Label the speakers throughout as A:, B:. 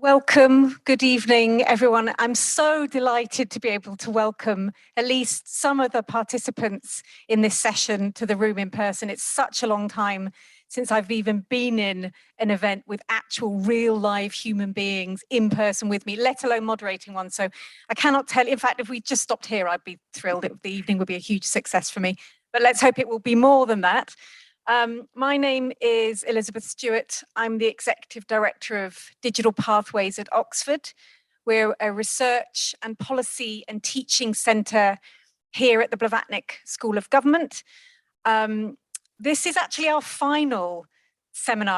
A: Welcome, good evening, everyone. I'm so delighted to be able to welcome at least some of the participants in this session to the room in person. It's such a long time since I've even been in an event with actual real live human beings in person with me, let alone moderating one. So I cannot tell you, in fact, if we just stopped here, I'd be thrilled. The evening would be a huge success for me, but let's hope it will be more than that. My name is Elizabeth Stewart. I'm the Executive Director of Digital Pathways at Oxford. We're a research and policy and teaching centre here at the Blavatnik School of Government. This is actually our final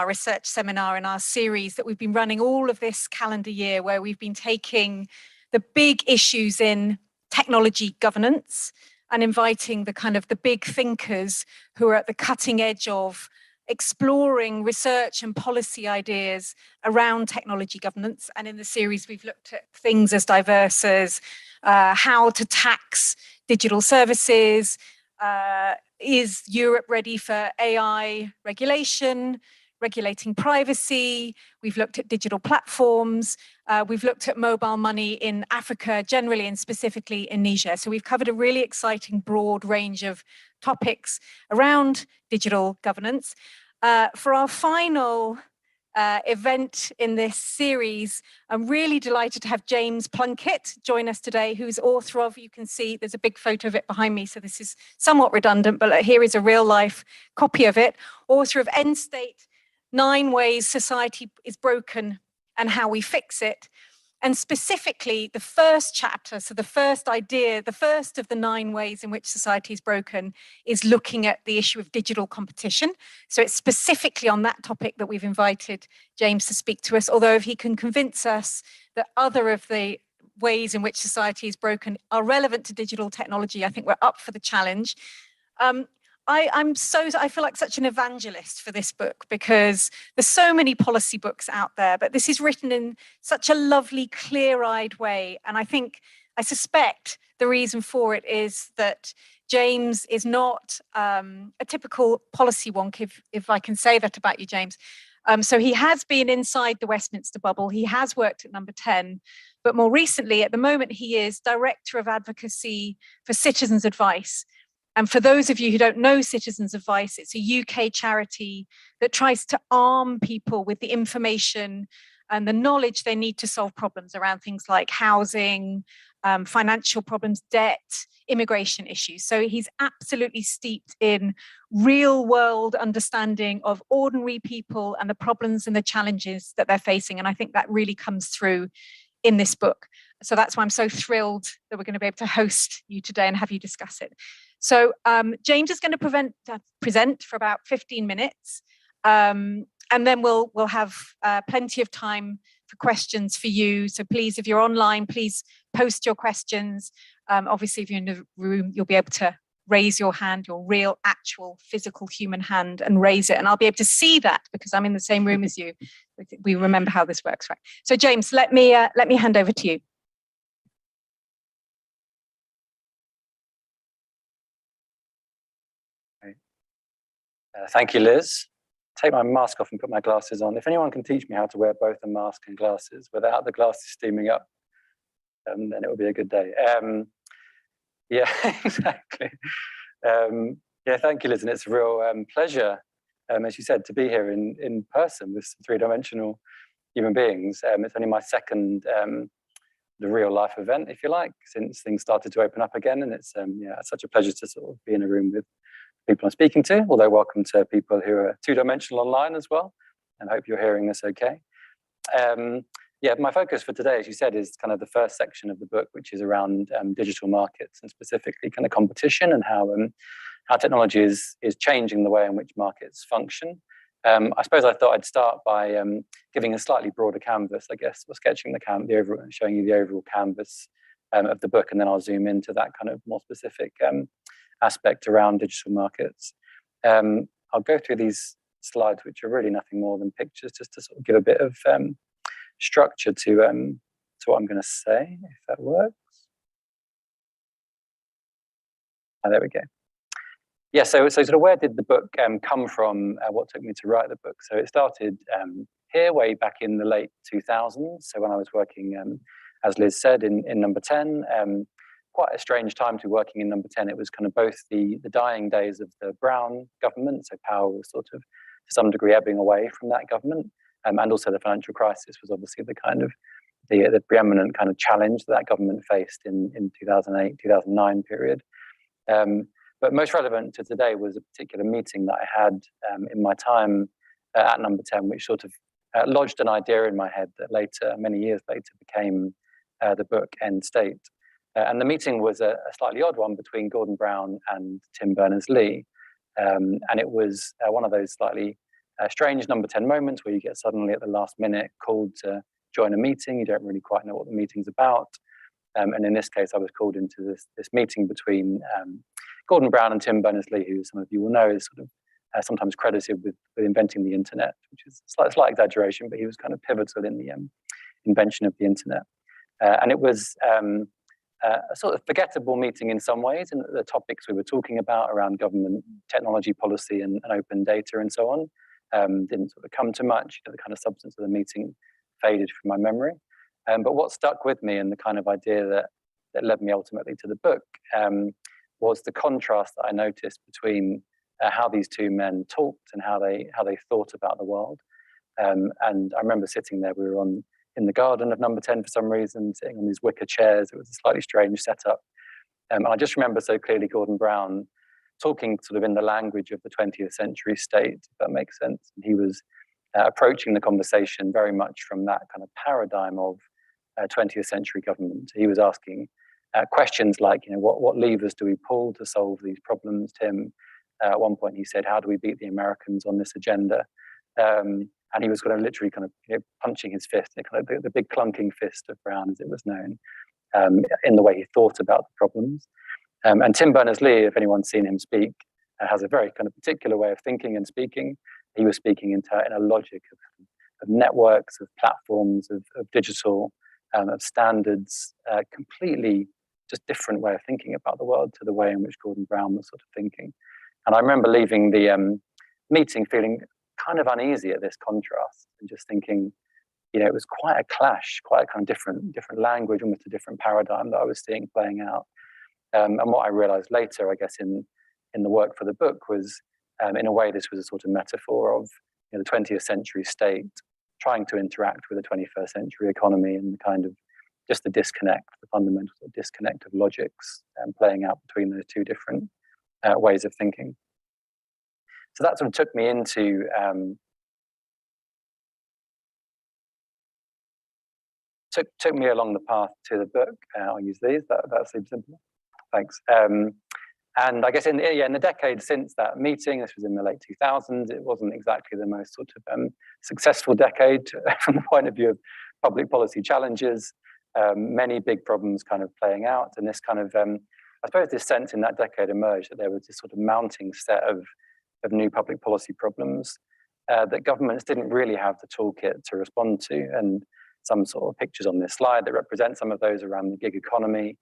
A: research seminar in our series that we've been running all of this calendar year, where we've been taking the big issues in technology governance and inviting the big thinkers who are at the cutting edge of exploring research and policy ideas around technology governance. And in the series, we've looked at things as diverse as how to tax digital services, is Europe ready for AI regulation, regulating privacy. We've looked at digital platforms. We've looked at mobile money in Africa generally and specifically in Niger. So we've covered a really exciting broad range of topics around digital governance. For our final event in this series, I'm really delighted to have James Plunkett join us today, who's author of, you can see there's a big photo of it behind me, so this is somewhat redundant, but here is a real life copy of it. Author of End State, 9 Ways Society is Broken and How We Fix It. And specifically, the first chapter, so the first idea, the first of the 9 ways in which society is broken, is looking at the issue of digital competition. So it's specifically on that topic that we've invited James to speak to us, although if he can convince us that other of the ways in which society is broken are relevant to digital technology, I think we're up for the challenge. I feel like such an evangelist for this book because there's so many policy books out there, but this is written in such a lovely, clear-eyed way. And I suspect the reason for it is that James is not a typical policy wonk, if I can say that about you, James. So he has been inside the Westminster bubble. He has worked at Number 10, but more recently, at the moment, he is Director of Advocacy for Citizens Advice. And for those of you who don't know Citizens Advice, it's a UK charity that tries to arm people with the information and the knowledge they need to solve problems around things like housing, financial problems, debt, immigration issues. So he's absolutely steeped in real world understanding of ordinary people and the problems and the challenges that they're facing. And I think that really comes through in this book. So that's why I'm so thrilled that we're going to be able to host you today and have you discuss it. So James is going to present for about 15 minutes, and then we'll have plenty of time for questions for you. So please, if you're online, please post your questions. Obviously, if you're in the room, you'll be able to raise your hand, your real, actual, physical human hand, and raise it. And I'll be able to see that because I'm in the same room as you. We remember how this works, right? So James, let me hand over to you.
B: Thank you, Liz. Take my mask off and put my glasses on. If anyone can teach me how to wear both a mask and glasses without the glasses steaming up, then it will be a good day. Yeah, exactly. Yeah, thank you, Liz. And it's a real pleasure, as you said, to be here in person with some 3-dimensional human beings. It's only my second the real life event, if you like, since things started to open up again. And it's such a pleasure to sort of be in a room with people I'm speaking to, although welcome to people who are 2-dimensional online as well, and hope you're hearing this okay. Yeah, my focus for today, as you said, is kind of the first section of the book, which is around digital markets and specifically kind of competition and how technology is changing the way in which markets function. I suppose I thought I'd start by giving a slightly broader canvas, I guess, or sketching showing you the overall canvas of the book, and then I'll zoom into that kind of more specific aspect around digital markets. I'll go through these slides, which are really nothing more than pictures, just to sort of give a bit of structure to what I'm going to say, if that works. There we go. Yeah, so sort of where did the book come from? What took me to write the book? So it started here way back in the late 2000s. So when I was working, as Liz said, in Number 10, quite a strange time to be working in Number 10. It was kind of both the dying days of the Brown government, so power was sort of to some degree ebbing away from that government, and also the financial crisis was obviously the kind of the preeminent kind of challenge that government faced in 2008, 2009 period. But most relevant to today was a particular meeting that I had in my time at Number 10, which sort of lodged an idea in my head that later, many years later, became the book End State. And the meeting was a slightly odd one between Gordon Brown and Tim Berners-Lee. And it was one of those slightly strange Number 10 moments where you get suddenly at the last minute called to join a meeting. You don't really quite know what the meeting's about. And in this case, I was called into this meeting between Gordon Brown and Tim Berners-Lee, who some of you will know is sort of sometimes credited with inventing the internet, which is a slight exaggeration, but he was kind of pivotal in the invention of the internet. And it was a sort of forgettable meeting in some ways, and the topics we were talking about around government technology policy and open data and so on didn't sort of come to much. The kind of substance of the meeting faded from my memory. But what stuck with me and the kind of idea that led me ultimately to the book was the contrast that I noticed between how these two men talked and how they thought about the world. And I remember sitting there. We were in the garden of Number 10 for some reason, sitting on these wicker chairs. It was a slightly strange setup. And I just remember so clearly Gordon Brown talking sort of in the language of the 20th century state, if that makes sense. And he was approaching the conversation very much from that kind of paradigm of 20th century government. He was asking questions like, what levers do we pull to solve these problems, Tim? At one point he said, how do we beat the Americans on this agenda? And he was kind of literally kind of punching his fist, kind of the big clunking fist of Brown, as it was known, in the way he thought about the problems. And Tim Berners-Lee, if anyone's seen him speak, has a very kind of particular way of thinking and speaking. He was speaking in a logic of networks, of platforms, of digital, of standards, completely just different way of thinking about the world to the way in which Gordon Brown was sort of thinking. And I remember leaving the meeting feeling kind of uneasy at this contrast and just thinking, it was quite a clash, quite a kind of different language, almost a different paradigm that I was seeing playing out. And what I realized later, I guess, in the work for the book was, in a way, this was a sort of metaphor of the 20th century state trying to interact with the 21st century economy and the kind of just the disconnect, the fundamental disconnect of logics playing out between those two different ways of thinking. So that sort of took me into took me along the path to the book. I'll use these. That seems simple. Thanks. And I guess in the decade since that meeting, this was in the late 2000s, it wasn't exactly the most sort of successful decade from the point of view of public policy challenges. Many big problems kind of playing out, and this kind of I suppose this sense in that decade emerged that there was this sort of mounting set of new public policy problems that governments didn't really have the toolkit to respond to. And some sort of pictures on this slide that represent some of those around the gig economy,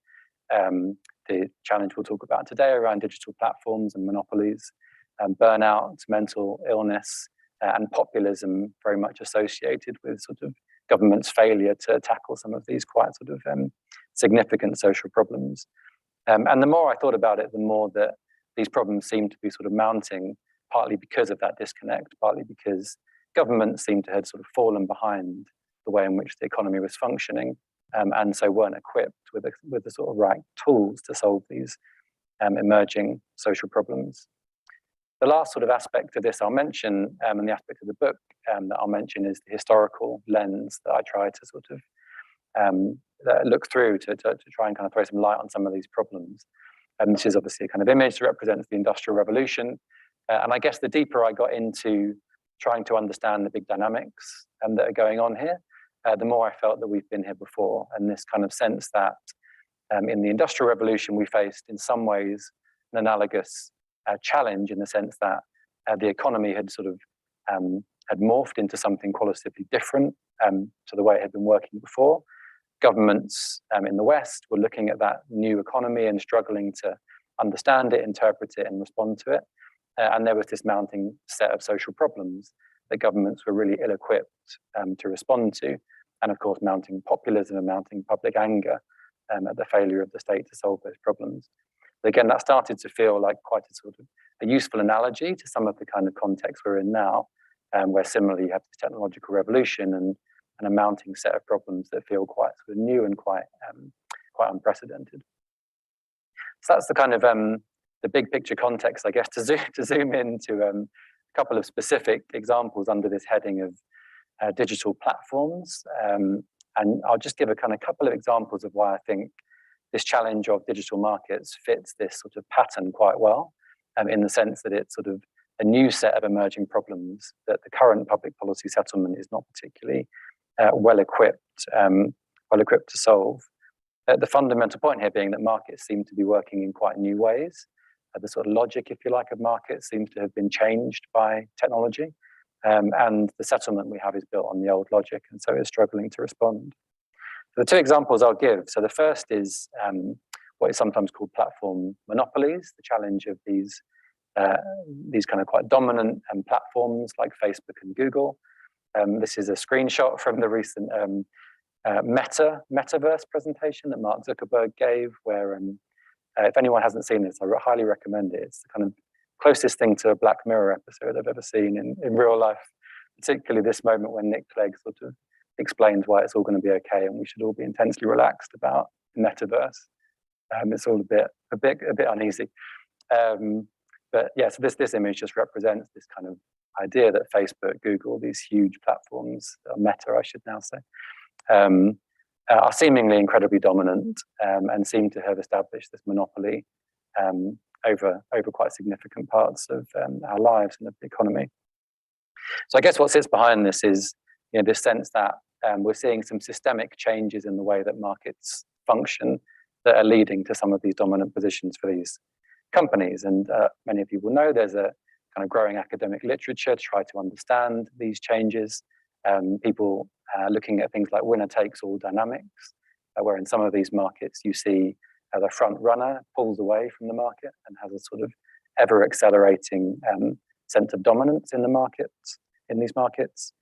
B: the challenge we'll talk about today around digital platforms and monopolies, burnout, mental illness, and populism very much associated with sort of government's failure to tackle some of these quite sort of significant social problems. And the more I thought about it, the more that these problems seemed to be sort of mounting, partly because of that disconnect, partly because governments seemed to have sort of fallen behind the way in which the economy was functioning, and so weren't equipped with the sort of right tools to solve these emerging social problems. The last sort of aspect of this I'll mention, and the aspect of the book that I'll mention, is the historical lens that I try to sort of look through to try and kind of throw some light on some of these problems. And this is obviously a kind of image that represents the Industrial Revolution. And I guess the deeper I got into trying to understand the big dynamics that are going on here, the more I felt that we've been here before. And this kind of sense that in the Industrial Revolution, we faced in some ways an analogous challenge, in the sense that the economy had sort of had morphed into something qualitatively different to the way it had been working before. Governments in the West were looking at that new economy and struggling to understand it, interpret it, and respond to it. And there was this mounting set of social problems that governments were really ill-equipped to respond to, and of course mounting populism and mounting public anger at the failure of the state to solve those problems. But again, that started to feel like quite a sort of a useful analogy to some of the kind of context we're in now, where similarly you have this technological revolution and a mounting set of problems that feel quite sort of new and quite unprecedented. So that's the kind of the big picture context, I guess, to zoom into a couple of specific examples under this heading of digital platforms. And I'll just give a kind of couple of examples of why I think this challenge of digital markets fits this sort of pattern quite well, in the sense that it's sort of a new set of emerging problems that the current public policy settlement is not particularly well equipped to solve. The fundamental point here being that markets seem to be working in quite new ways. The sort of logic, if you like, of markets seems to have been changed by technology. And the settlement we have is built on the old logic, and so it's struggling to respond. So the two examples I'll give. So the first is what is sometimes called platform monopolies, the challenge of these kind of quite dominant platforms like Facebook and Google. This is a screenshot from the recent metaverse presentation that Mark Zuckerberg gave, where if anyone hasn't seen this, I highly recommend it. It's the kind of closest thing to a Black Mirror episode I've ever seen in real life, particularly this moment when Nick Clegg sort of explains why it's all going to be okay and we should all be intensely relaxed about the metaverse. It's all a bit uneasy. But yeah, so this image just represents this kind of idea that Facebook, Google, these huge platforms, Meta, I should now say, are seemingly incredibly dominant and seem to have established this monopoly over quite significant parts of our lives and of the economy. So I guess what sits behind this is, this sense that we're seeing some systemic changes in the way that markets function that are leading to some of these dominant positions for these companies. And many of you will know there's a kind of growing academic literature to try to understand these changes. People looking at things like winner takes all dynamics, where in some of these markets you see the front runner pulls away from the market and has a sort of ever accelerating sense of dominance in the markets, in these markets,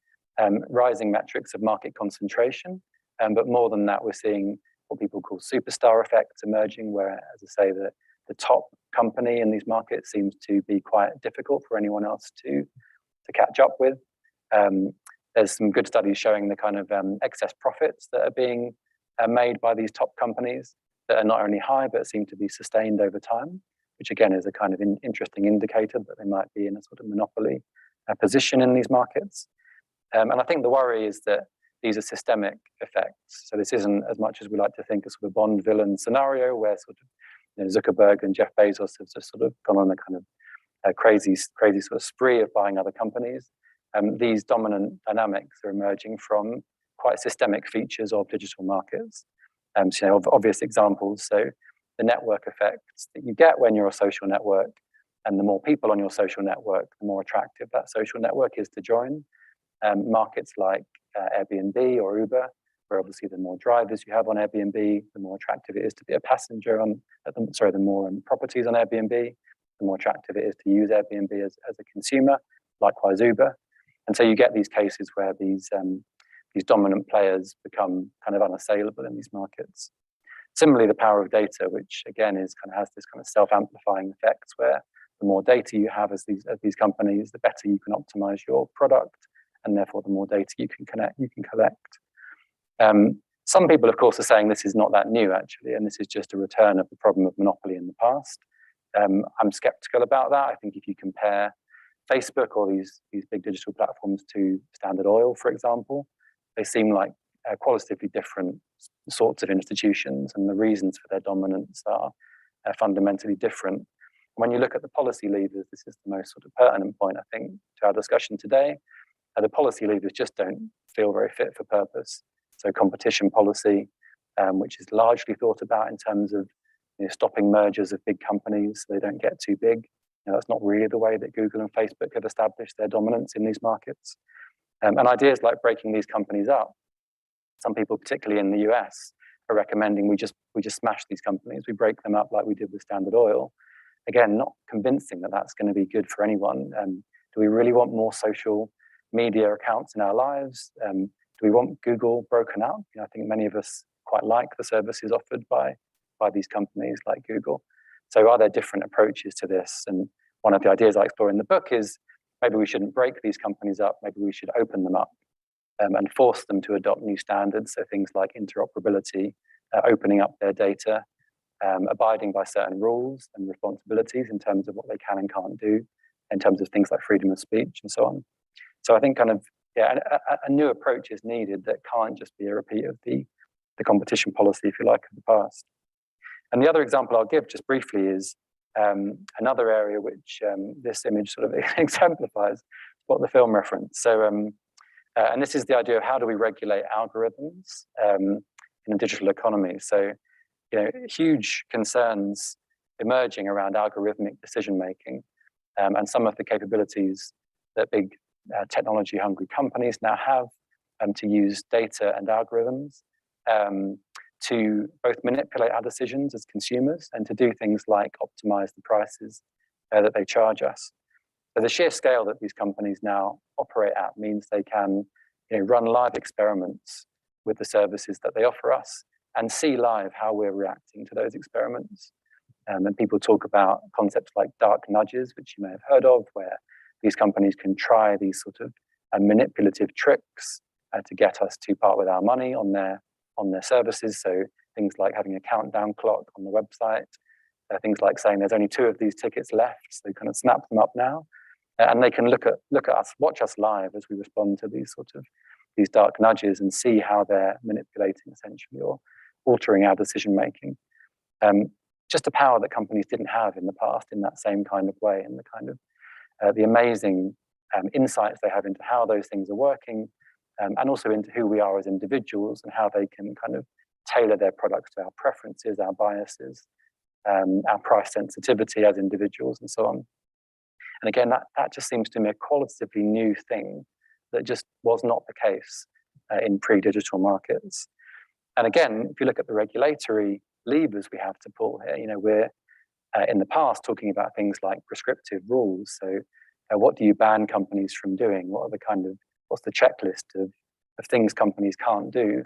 B: rising metrics of market concentration. But more than that, we're seeing what people call superstar effects emerging, where, as I say, the top company in these markets seems to be quite difficult for anyone else to catch up with. There's some good studies showing the kind of excess profits that are being made by these top companies that are not only high, but seem to be sustained over time, which again is a kind of interesting indicator that they might be in a sort of monopoly position in these markets. And I think the worry is that these are systemic effects. So this isn't as much as we like to think a sort of Bond villain scenario where sort of Zuckerberg and Jeff Bezos have just sort of gone on a kind of crazy sort of spree of buying other companies. These dominant dynamics are emerging from quite systemic features of digital markets. So obvious examples. So the network effects that you get when you're a social network, and the more people on your social network, the more attractive that social network is to join. Markets like Airbnb or Uber, where obviously the more drivers you have on Airbnb, the more attractive it is to be a passenger on, the more properties on Airbnb, the more attractive it is to use Airbnb as a consumer, likewise Uber. And so you get these cases where these dominant players become kind of unassailable in these markets. Similarly, the power of data, which again has this kind of self-amplifying effects, where the more data you have as these companies, the better you can optimize your product, and therefore the more data you can collect. Some people, of course, are saying this is not that new, actually, and this is just a return of the problem of monopoly in the past. I'm skeptical about that. I think if you compare Facebook or these big digital platforms to Standard Oil, for example, they seem like qualitatively different sorts of institutions, and the reasons for their dominance are fundamentally different. When you look at the policy levers, this is the most sort of pertinent point, I think, to our discussion today. The policy levers just don't feel very fit for purpose. So competition policy, which is largely thought about in terms of stopping mergers of big companies so they don't get too big. That's not really the way that Google and Facebook have established their dominance in these markets. And ideas like breaking these companies up, some people, particularly in the US, are recommending we just smash these companies. We break them up like we did with Standard Oil. Again, not convincing that that's going to be good for anyone. Do we really want more social media accounts in our lives? Do we want Google broken out? I think many of us quite like the services offered by these companies like Google. So are there different approaches to this? And one of the ideas I explore in the book is maybe we shouldn't break these companies up, maybe we should open them up and force them to adopt new standards. So things like interoperability, opening up their data, abiding by certain rules and responsibilities in terms of what they can and can't do, in terms of things like freedom of speech and so on. So I think a new approach is needed that can't just be a repeat of the competition policy, if you like, of the past. And the other example I'll give just briefly is another area which this image sort of exemplifies what the film referenced. So, and this is the idea of how do we regulate algorithms in a digital economy. So, huge concerns emerging around algorithmic decision-making and some of the capabilities that big technology-hungry companies now have to use data and algorithms to both manipulate our decisions as consumers and to do things like optimize the prices that they charge us. So the sheer scale that these companies now operate at means they can run live experiments with the services that they offer us and see live how we're reacting to those experiments. And people talk about concepts like dark nudges, which you may have heard of, where these companies can try these sort of manipulative tricks to get us to part with our money on their services. So things like having a countdown clock on the website, things like saying there's only 2 of these tickets left, so kind of snap them up now, and they can look at us, watch us live as we respond to these dark nudges and see how they're manipulating essentially or altering our decision making. Just a power that companies didn't have in the past in that same kind of way, and the kind of the amazing insights they have into how those things are working. And also into who we are as individuals and how they can kind of tailor their products to our preferences, our biases, our price sensitivity as individuals and so on. And again, that just seems to me a qualitatively new thing that just was not the case in pre-digital markets. And again, if you look at the regulatory levers we have to pull here, we're in the past talking about things like prescriptive rules. So what do you ban companies from doing? What's the checklist of things companies can't do?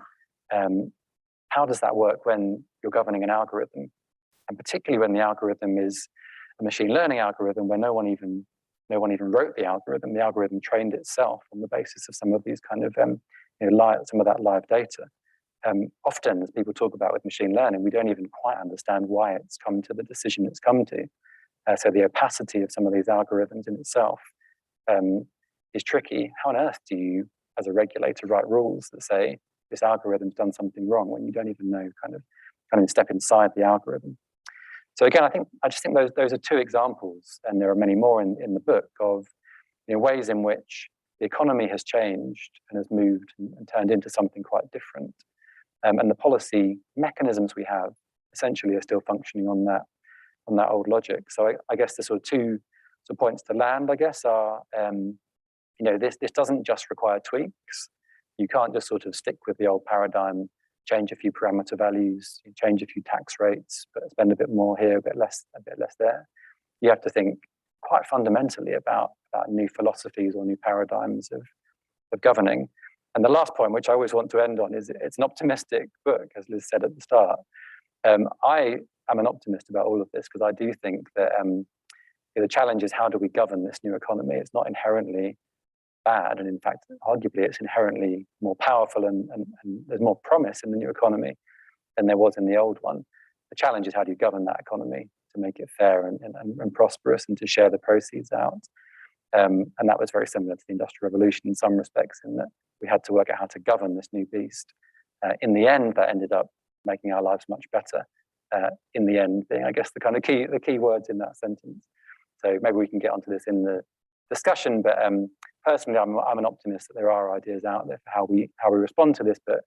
B: How does that work when you're governing an algorithm? And particularly when the algorithm is a machine learning algorithm where no one even wrote the algorithm. The algorithm trained itself on the basis of some of these kind of some of that live data. Often, as people talk about with machine learning, we don't even quite understand why it's come to the decision it's come to. So the opacity of some of these algorithms in itself is tricky. How on earth do you, as a regulator, write rules that say this algorithm's done something wrong when you don't even know kind of step inside the algorithm? So again, I just think those are 2 examples, and there are many more in the book, of ways in which the economy has changed and has moved and turned into something quite different. And the policy mechanisms we have essentially are still functioning on that old logic. So I guess the sort of 2 points to land, I guess, are this doesn't just require tweaks. You can't just sort of stick with the old paradigm, change a few parameter values, change a few tax rates, but spend a bit more here, a bit less there. You have to think quite fundamentally about new philosophies or new paradigms of governing. And the last point, which I always want to end on, is it's an optimistic book, as Liz said at the start. I am an optimist about all of this because I do think that the challenge is how do we govern this new economy? It's not inherently bad, and in fact, arguably, it's inherently more powerful and there's more promise in the new economy than there was in the old one. The challenge is how do you govern that economy to make it fair and prosperous and to share the proceeds out. And that was very similar to the Industrial Revolution in some respects, in that we had to work out how to govern this new beast. In the end, that ended up making our lives much better. In the end, being, I guess, the key words in that sentence. So maybe we can get onto this in the discussion, but personally, I'm an optimist that there are ideas out there for how we respond to this, but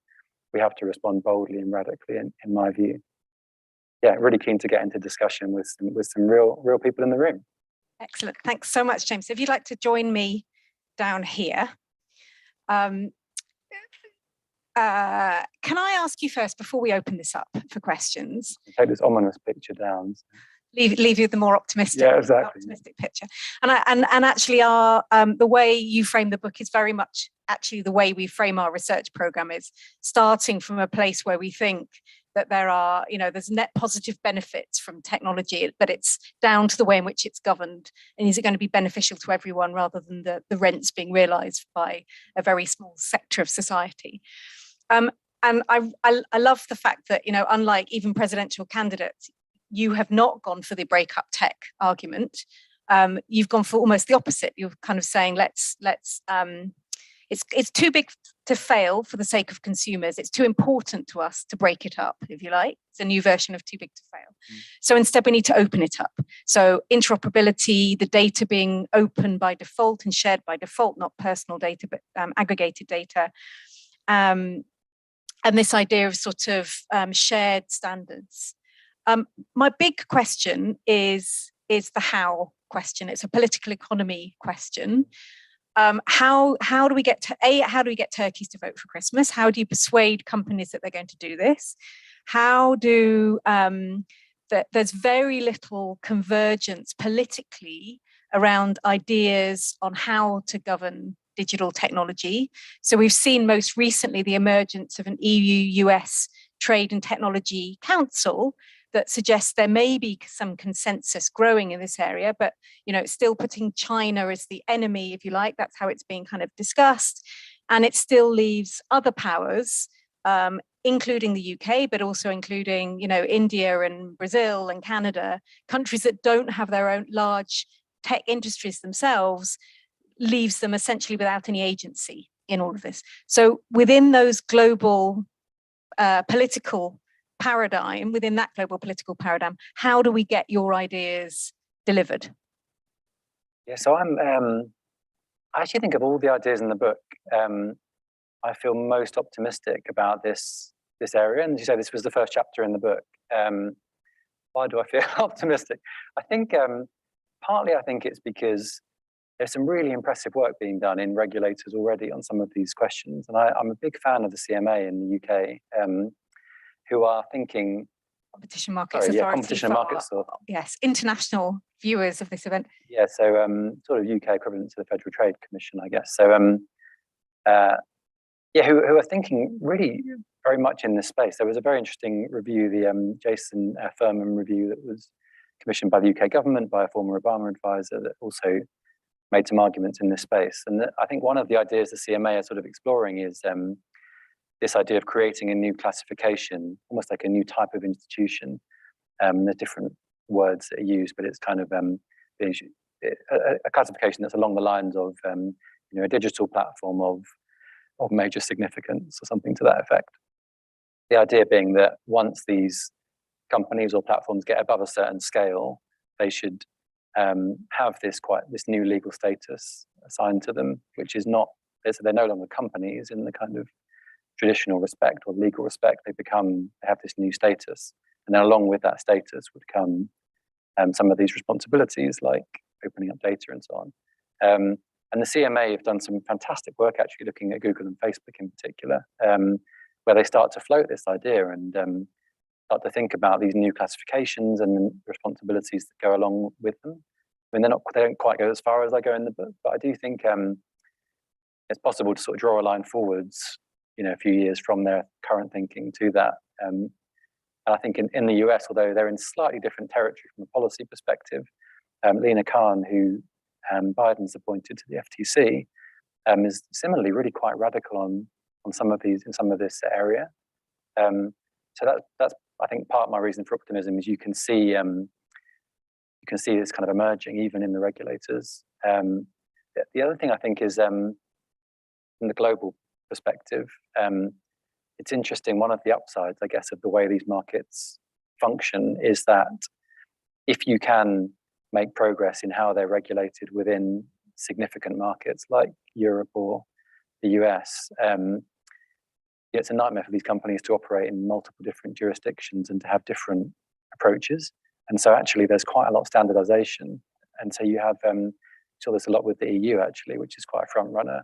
B: we have to respond boldly and radically, in my view. Yeah, really keen to get into discussion with some real people in the room.
A: Excellent. Thanks so much, James. If you'd like to join me down here. Can I ask you first, before we open this up for questions?
B: Take this ominous picture down.
A: leave you the more optimistic, optimistic picture. And actually, our the way you frame the book is very much actually the way we frame our research program, is starting from a place where we think that there are, there's net positive benefits from technology, but it's down to the way in which it's governed, and is it going to be beneficial to everyone rather than the rents being realised by a very small sector of society. And I love the fact that, unlike even presidential candidates, you have not gone for the break up tech argument. You've gone for almost the opposite. You're kind of saying, it's too big to fail for the sake of consumers. It's too important to us to break it up, if you like. It's a new version of too big to fail. So instead, we need to open it up. So interoperability, the data being open by default and shared by default, not personal data, but aggregated data. And this idea of sort of shared standards. My big question is the how question. It's a political economy question. How do we get turkeys to vote for Christmas? How do you persuade companies that they're going to do this? How do there's very little convergence politically around ideas on how to govern digital technology. So we've seen most recently the emergence of an EU-US Trade and Technology Council that suggests there may be some consensus growing in this area, but it's still putting China as the enemy, if you like. That's how it's being kind of discussed, and it still leaves other powers, including the UK, but also including India and Brazil and Canada, countries that don't have their own large tech industries themselves, leaves them essentially without any agency in all of this. So within those global political paradigm, within that global political paradigm, how do we get your ideas delivered?
B: Yeah, so I actually think of all the ideas in the book, I feel most optimistic about this area. And as you say, this was the first chapter in the book. Why do I feel optimistic? I think partly it's because there's some really impressive work being done in regulators already on some of these questions. And I'm a big fan of the CMA in the UK, who are thinking...
A: Competition Markets Authority.
B: Yeah, Competition and Markets Authority.
A: Yes, international viewers of this event.
B: Yeah, so sort of UK equivalent to the Federal Trade Commission, I guess. So who are thinking really very much in this space. There was a very interesting review, the Jason Furman review, that was commissioned by the UK government, by a former Obama advisor, that also made some arguments in this space. And I think one of the ideas the CMA are sort of exploring is this idea of creating a new classification, almost like a new type of institution. There's different words that are used, but it's kind of a classification that's along the lines of a digital platform of major significance, or something to that effect. The idea being that once these companies or platforms get above a certain scale, they should have this new legal status assigned to them, which is not, they're no longer companies in the kind of traditional respect or legal respect. They have this new status, and then along with that status would come some of these responsibilities, like opening up data and so on. And the CMA have done some fantastic work actually looking at Google and Facebook in particular, where they start to float this idea and start to think about these new classifications and the responsibilities that go along with them. I mean, they don't quite go as far as I go in the book, but I do think it's possible to sort of draw a line forwards, a few years from their current thinking to that. And I think in the US, although they're in slightly different territory from a policy perspective, Lena Khan, who Biden's appointed to the FTC, is similarly really quite radical on some of these, in some of this area. So that's I think part of my reason for optimism is you can see this kind of emerging even in the regulators. The other thing I think is from the global perspective, it's interesting. One of the upsides, I guess, of the way these markets function is that if you can make progress in how they're regulated within significant markets like Europe or the US, it's a nightmare for these companies to operate in multiple different jurisdictions and to have different approaches. And so actually there's quite a lot of standardization. And so you have, saw this a lot with the EU actually, which is quite a front runner,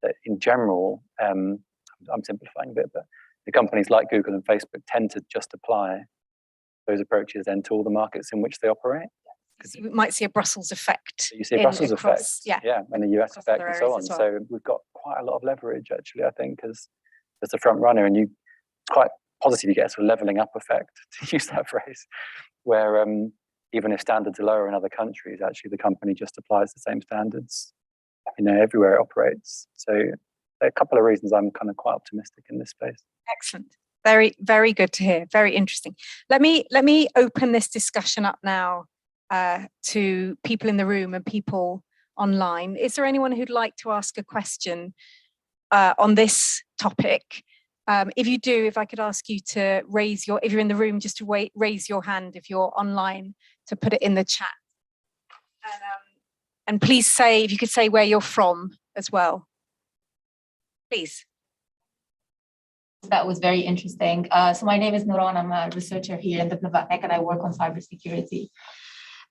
B: that in general, I'm simplifying a bit, but the companies like Google and Facebook tend to just apply those approaches then to all the markets in which they operate.
A: So we might see a Brussels effect.
B: You see a Brussels effect,
A: yeah,
B: and the US effect and so on.
A: Well.
B: So we've got quite a lot of leverage, actually, I think, as the front runner, and it's quite positive. You get a sort of leveling up effect, to use that phrase, where even if standards are lower in other countries, actually the company just applies the same standards, everywhere it operates. So there are a couple of reasons I'm kind of quite optimistic in this space.
A: Excellent. Very, very good to hear. Very interesting. Let me open this discussion up now to people in the room and people online. Is there anyone who'd like to ask a question on this topic? If you do, if I could ask you to if you're in the room, just to raise your hand. If you're online, to put it in the chat. And please say, if you could say where you're from as well, please.
C: That was very interesting. So my name is Nuran. I'm a researcher here in the Blavatnik, and I work on cybersecurity.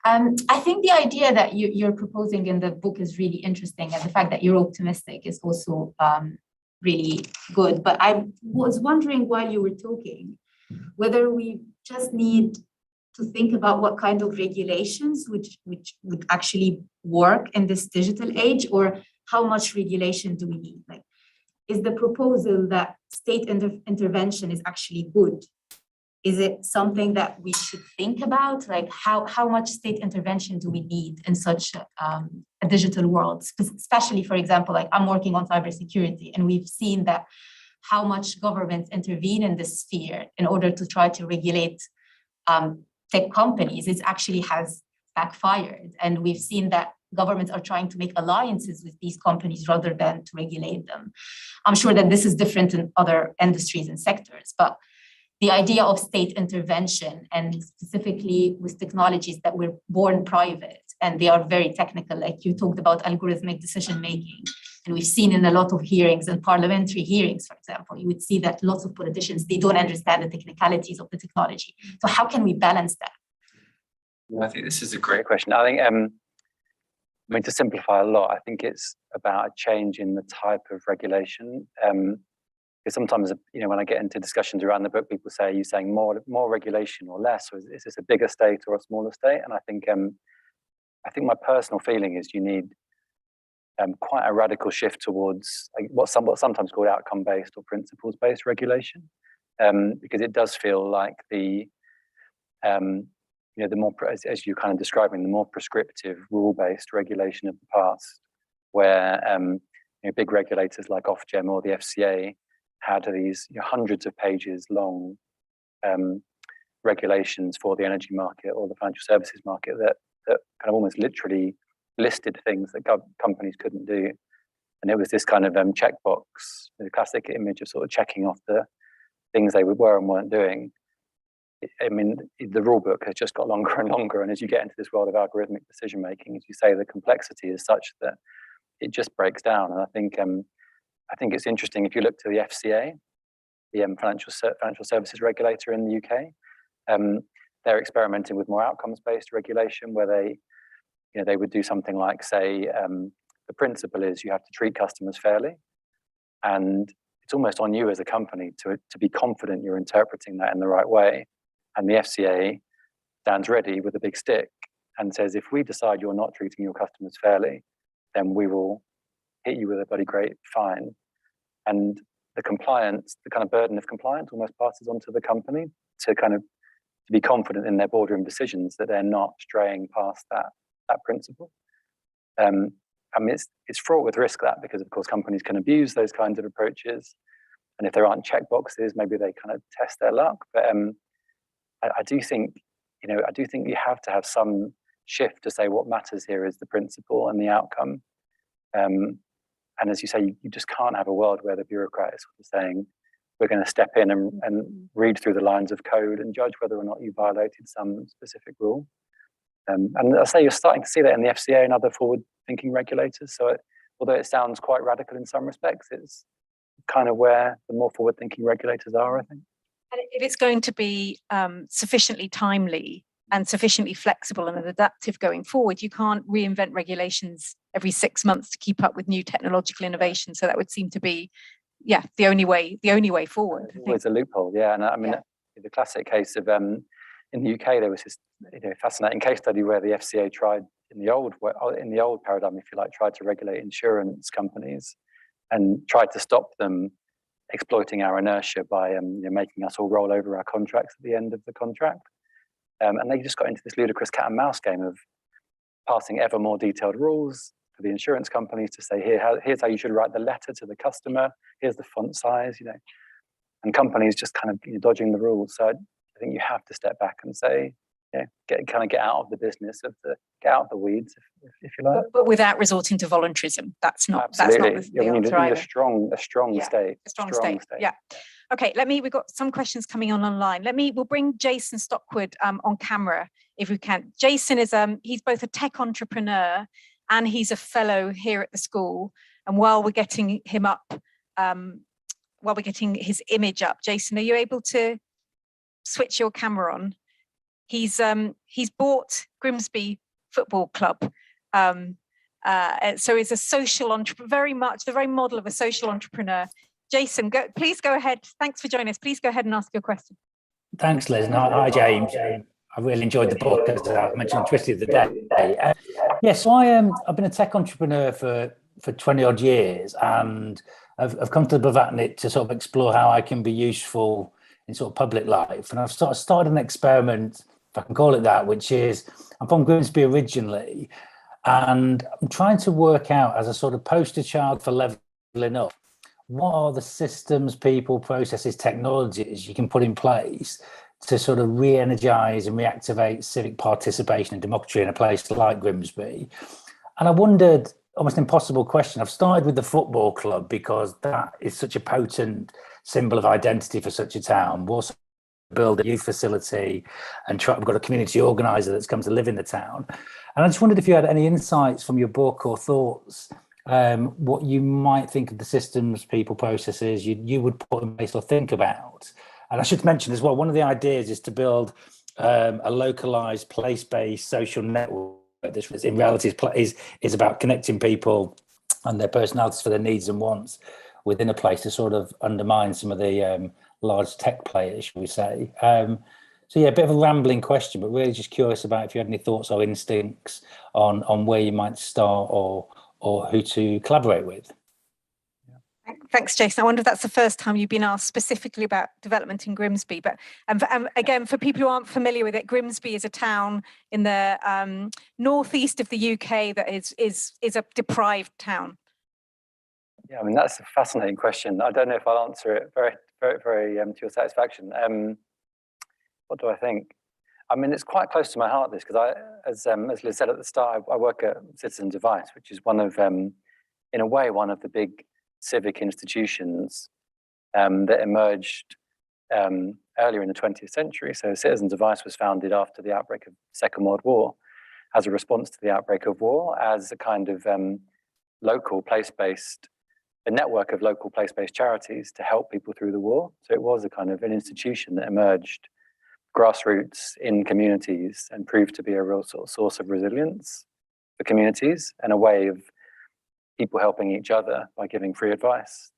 C: I think the idea that you're proposing in the book is really interesting, and the fact that you're optimistic is also really good. But I was wondering while you were talking, whether we just need to think about what kind of regulations which would actually work in this digital age, or how much regulation do we need? Like, is the proposal that state intervention is actually good? Is it something that we should think about? Like, how much state intervention do we need in such a digital world? Especially, for example, like I'm working on cybersecurity, and we've seen that how much governments intervene in this sphere in order to try to regulate tech companies, it actually has backfired. And we've seen that governments are trying to make alliances with these companies rather than to regulate them. I'm sure that this is different in other industries and sectors, but the idea of state intervention, and specifically with technologies that were born private and they are very technical, like you talked about algorithmic decision making, and we've seen in a lot of hearings and parliamentary hearings, for example, you would see that lots of politicians, they don't understand the technicalities of the technology. So how can we balance that?
B: I think this is a great question. I think, to simplify a lot, I think it's about a change in the type of regulation. Because sometimes, when I get into discussions around the book, people say, are you saying more regulation or less? Or is this a bigger state or a smaller state? And I think my personal feeling is you need quite a radical shift towards what's sometimes called outcome-based or principles-based regulation. Because it does feel like the more, as you're kind of describing, the more prescriptive, rule-based regulation of the past, where big regulators like Ofgem or the FCA had these hundreds of pages long regulations for the energy market or the financial services market that kind of almost literally listed things that companies couldn't do. And it was this kind of checkbox, the classic image of sort of checking off the things they were and weren't doing. The rule book has just got longer and longer, and as you get into this world of algorithmic decision making, as you say, the complexity is such that it just breaks down. And I think it's interesting if you look to the FCA, the financial services regulator in the UK. They're experimenting with more outcomes-based regulation, where they would do something like, say, the principle is you have to treat customers fairly, and it's almost on you as a company to be confident you're interpreting that in the right way. And the FCA stands ready with a big stick and says, if we decide you're not treating your customers fairly, then we will hit you with a bloody great fine. And the kind of burden of compliance almost passes on to the company to be confident in their boardroom decisions that they're not straying past that principle. It's fraught with risk, because of course companies can abuse those kinds of approaches. And if there aren't check boxes, maybe they kind of test their luck. But I do think you have to have some shift to say what matters here is the principle and the outcome. And as you say, you just can't have a world where the bureaucrat is sort of saying, we're going to step in and read through the lines of code and judge whether or not you violated some specific rule. And I say you're starting to see that in the FCA and other forward-thinking regulators. So although it sounds quite radical in some respects, it's kind of where the more forward-thinking regulators are, I think.
A: And if it's going to be sufficiently timely and sufficiently flexible and adaptive going forward, you can't reinvent regulations every 6 months to keep up with new technological innovation. So that would seem to be, the only way forward.
B: There's always a loophole, and the classic case of in the UK, there was this fascinating case study where the FCA tried in the old paradigm, if you like, tried to regulate insurance companies and tried to stop them exploiting our inertia by making us all roll over our contracts at the end of the contract. And they just got into this ludicrous cat and mouse game of passing ever more detailed rules for the insurance companies to say, here's how you should write the letter to the customer, here's the font size, and companies just kind of dodging the rules. So I think you have to step back and say, get out of the business get out of the weeds, if you like.
A: But without resorting to voluntarism. That's not
B: Absolutely.
A: That's not the answer either.
B: A strong state.
A: A strong state. Yeah. Okay. We've got some questions coming online. We'll bring Jason Stockwood on camera if we can. Jason is he's both a tech entrepreneur and he's a fellow here at the school. And while we're getting him up, while we're getting his image up, Jason, are you able to switch your camera on? He's bought Grimsby Football Club. So he's a social entrepreneur, very much the very model of a social entrepreneur. Jason, please go ahead. Thanks for joining us. Please go ahead and ask your question.
D: Thanks, Liz. And hi, James. I really enjoyed the book, as I mentioned, Twisted of the Day. So I've been a tech entrepreneur for 20 odd years, and I've come to the Blavatnik to sort of explore how I can be useful in sort of public life. And I've sort of started an experiment, if I can call it that, which is I'm from Grimsby originally, and I'm trying to work out, as a sort of poster child for leveling up, what are the systems, people, processes, technologies you can put in place to sort of re-energize and reactivate civic participation and democracy in a place like Grimsby. And I wondered, almost impossible question. I've started with the football club because that is such a potent symbol of identity for such a town. We'll also build a youth facility and we've got a community organizer that's come to live in the town. And I just wondered if you had any insights from your book or thoughts, what you might think of the systems, people, processes you would put in place or think about. And I should mention as well, one of the ideas is to build a localized, place-based social network. This in reality is about connecting people and their personalities for their needs and wants within a place to sort of undermine some of the large tech players, shall we say. So yeah, a bit of a rambling question, but really just curious about if you had any thoughts or instincts on where you might start or who to collaborate with.
A: Thanks, Jason. I wonder if that's the first time you've been asked specifically about development in Grimsby. But again, for people who aren't familiar with it, Grimsby is a town in the northeast of the UK that is a deprived town.
B: Yeah, I mean, that's a fascinating question. I don't know if I'll answer it very, very, very to your satisfaction. What do I think? I mean, it's quite close to my heart, this, because as Liz said at the start, I work at Citizens Advice, which is one of, in a way, one of the big civic institutions that emerged earlier in the 20th century. So Citizens Advice was founded after the outbreak of the Second World War, as a response to the outbreak of war, as a kind of local place-based, a network of local place-based charities to help people through the war. So it was a kind of an institution that emerged grassroots in communities and proved to be a real sort of source of resilience for communities and a way of people helping each other by giving free advice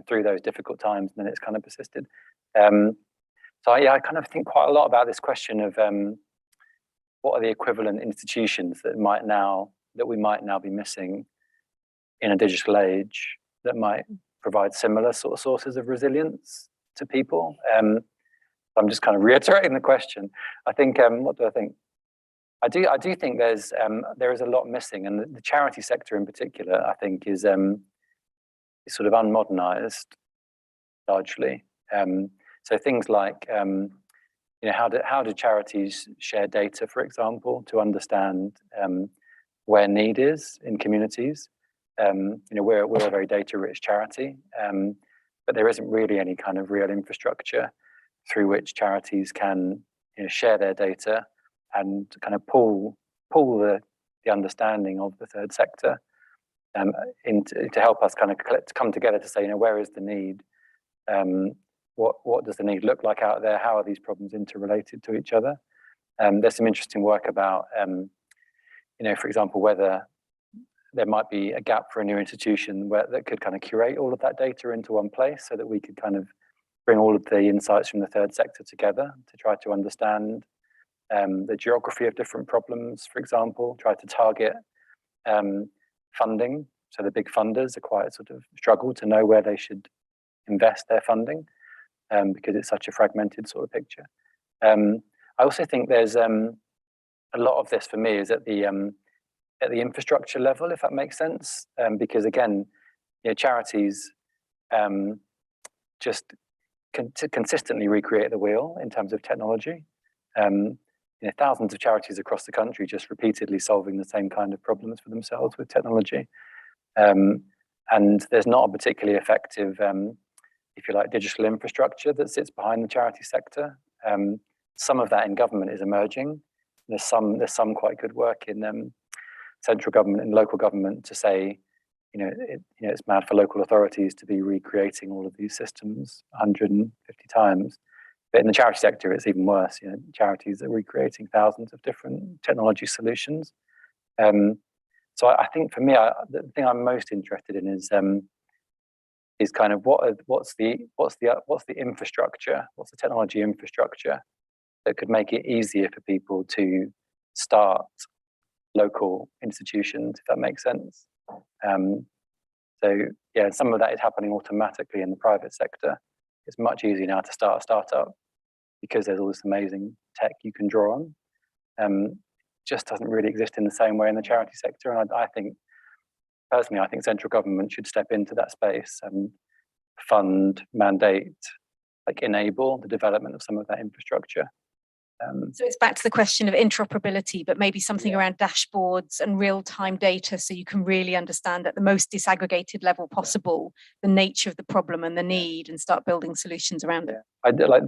B: through those difficult times, and then it's kind of persisted. So yeah, I kind of think quite a lot about this question of what are the equivalent institutions that we might now be missing in a digital age that might provide similar sort of sources of resilience to people. I'm just kind of reiterating the question. I think, what do I think? I do think there is a lot missing, and the charity sector in particular, I think, is sort of unmodernized largely. So things like, how do charities share data, for example, to understand where need is in communities? We're a very data-rich charity, but there isn't really any kind of real infrastructure through which charities can share their data and kind of pull the understanding of the third sector to help us kind of come together to say, where is the need? What does the need look like out there? How are these problems interrelated to each other? There's some interesting work about, for example, whether there might be a gap for a new institution that could kind of curate all of that data into one place so that we could kind of bring all of the insights from the third sector together to try to understand the geography of different problems, for example, try to target funding. So the big funders are quite sort of struggle to know where they should invest their funding because it's such a fragmented sort of picture. I also think there's a lot of this for me is at the infrastructure level, if that makes sense, because again, charities just consistently recreate the wheel in terms of technology. Thousands of charities across the country just repeatedly solving the same kind of problems for themselves with technology. And there's not a particularly effective, if you like, digital infrastructure that sits behind the charity sector. Some of that in government is emerging. There's some quite good work in central government and local government to say, it's mad for local authorities to be recreating all of these systems 150 times. But in the charity sector, it's even worse. Charities are recreating thousands of different technology solutions. So I think for me, the thing I'm most interested in is kind of what's the infrastructure, what's the technology infrastructure that could make it easier for people to start local institutions, if that makes sense. So yeah, some of that is happening automatically in the private sector. It's much easier now to start a startup because there's all this amazing tech you can draw on. Just doesn't really exist in the same way in the charity sector. And I think, personally, I think central government should step into that space and fund, mandate, enable the development of some of that infrastructure.
A: So it's back to the question of interoperability, but maybe something around dashboards and real-time data, so you can really understand at the most disaggregated level possible the nature of the problem and the need, and start building solutions around it.
B: I like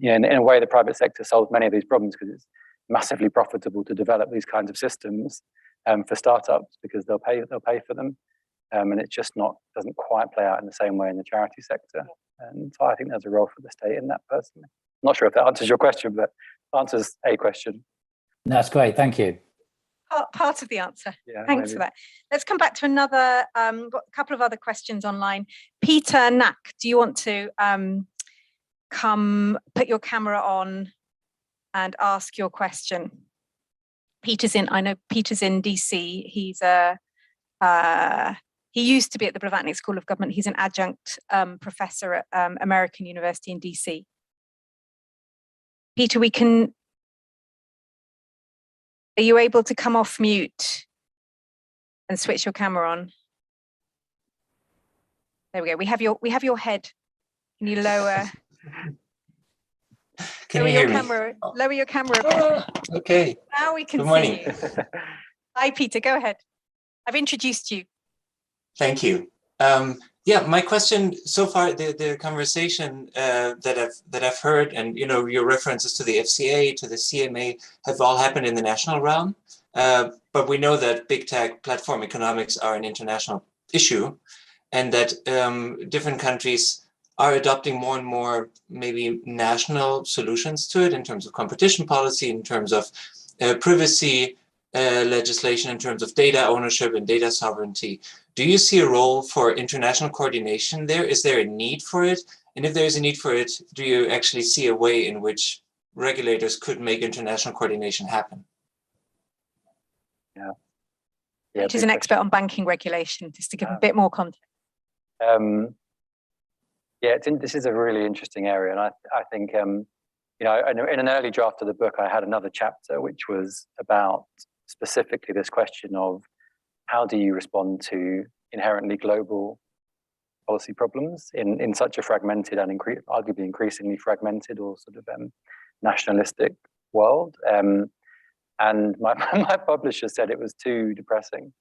B: in a way, the private sector solves many of these problems because it's massively profitable to develop these kinds of systems for startups because they'll pay for them, and it just doesn't quite play out in the same way in the charity sector. And so I think there's a role for the state in that personally. I'm not sure if that answers your question, but answers a question.
D: That's great, thank you.
A: Part of the answer.
B: Yeah,
A: thanks for that. Let's come back to another, got a couple of other questions online. Peter Knack, do you want to come put your camera on and ask your question? I know Peter's in DC. He's he used to be at the Blavatnik School of Government. He's an adjunct professor at American University in DC. Peter, are you able to come off mute and switch your camera on? There we go. We have your head. Can you lower?
E: Can you hear me?
A: Lower your camera a bit.
E: Okay.
A: Now we can
E: Good morning.
A: see you. Hi, Peter. Go ahead. I've introduced you.
E: Thank you. Yeah, my question so far, the conversation that I've heard, and your references to the FCA, to the CMA, have all happened in the national realm. But we know that big tech platform economics are an international issue, and that different countries are adopting more and more maybe national solutions to it in terms of competition policy, in terms of privacy legislation, in terms of data ownership and data sovereignty. Do you see a role for international coordination there? Is there a need for it? And if there is a need for it, do you actually see a way in which regulators could make international coordination happen?
B: Yeah.
A: Which is an expert on banking regulation, just to give a bit more context.
B: Yeah, this is a really interesting area, and I think in an early draft of the book, I had another chapter which was about specifically this question of how do you respond to inherently global policy problems in such a fragmented and arguably increasingly fragmented or sort of nationalistic world. And my publisher said it was too depressing.